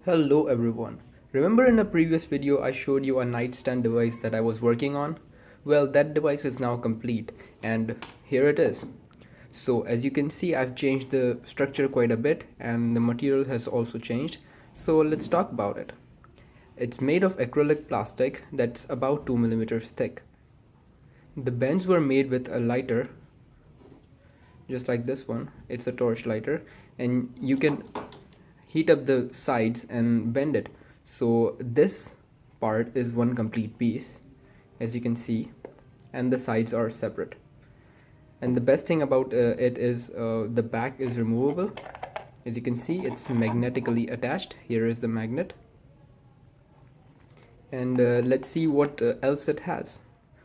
Hello everyone. Remember in a previous video I showed you a nightstand device that I was working on? Well, that device is now complete and here it is. So as you can see, I've changed the structure quite a bit and the material has also changed. So let's talk about it. It's made of acrylic plastic that's about 2 millimeters thick. The bends were made with a lighter, just like this one. It's a torch lighter and you can heat up the sides and bend it. So this part is one complete piece, as you can see, and the sides are separate. And the best thing about it is the back is removable. As you can see, it's magnetically attached. Here is the magnet. And let's see what else it has.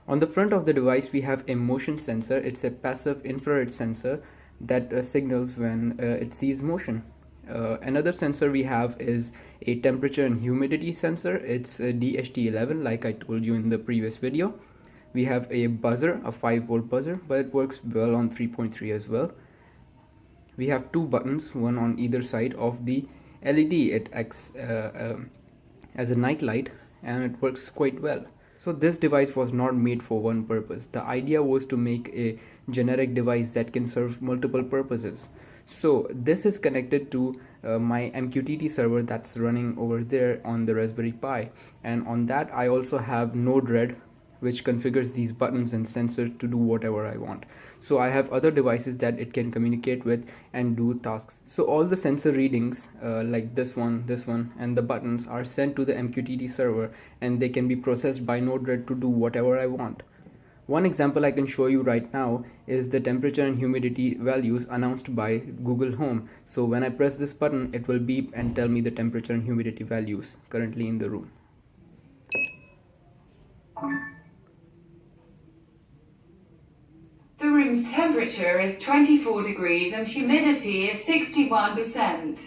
On the front of the device we have a motion sensor. It's a passive infrared sensor that signals when it sees motion. Another sensor we have is a temperature and humidity sensor. It's a DHT11, like I told you in the previous video. We have a buzzer, a 5-volt buzzer, but it works well on 3.3 as well. We have two buttons, one on either side of the LED. It acts as a night light and it works quite well. So this device was not made for one purpose. The idea was to make a generic device that can serve multiple purposes. So this is connected to my MQTT server that's running over there on the Raspberry Pi, and on that I also have Node-RED, which configures these buttons and sensors to do whatever I want. So I have other devices that it can communicate with and do tasks. So all the sensor readings like this one and the buttons are sent to the MQTT server and they can be processed by Node-RED to do whatever I want. One example I can show you right now is the temperature and humidity values announced by Google Home. So when I press this button, it will beep and tell me the temperature and humidity values currently in the room. The room's temperature is 24 degrees and humidity is 61%.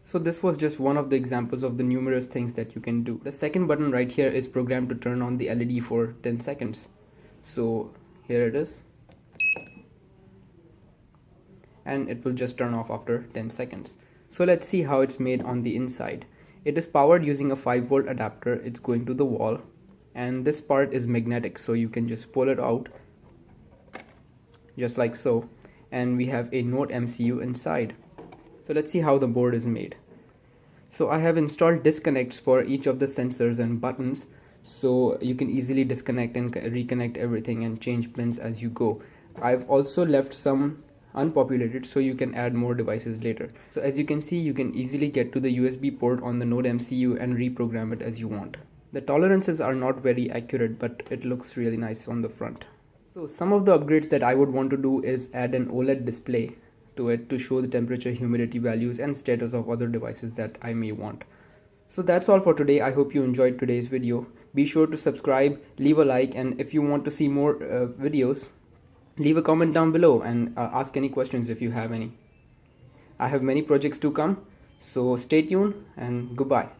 So this was just one of the examples of the numerous things that you can do. The second button right here is programmed to turn on the LED for 10 seconds. So here it is. And it will just turn off after 10 seconds. So let's see how it's made on the inside. It is powered using a 5-volt adapter. It's going to the wall. And this part is magnetic, so you can just pull it out just like so. And we have a Node MCU inside. So let's see how the board is made. So I have installed disconnects for each of the sensors and buttons, so you can easily disconnect and reconnect everything and change pins as you go. I've also left some unpopulated so you can add more devices later. So as you can see, you can easily get to the USB port on the Node MCU and reprogram it as you want. The tolerances are not very accurate, but it looks really nice on the front. So some of the upgrades that I would want to do is add an OLED display to it to show the temperature, humidity values and status of other devices that I may want. So that's all for today. I hope you enjoyed today's video. Be sure to subscribe, leave a like, and if you want to see more videos, leave a comment down below and ask any questions if you have any. I have many projects to come, so stay tuned and goodbye.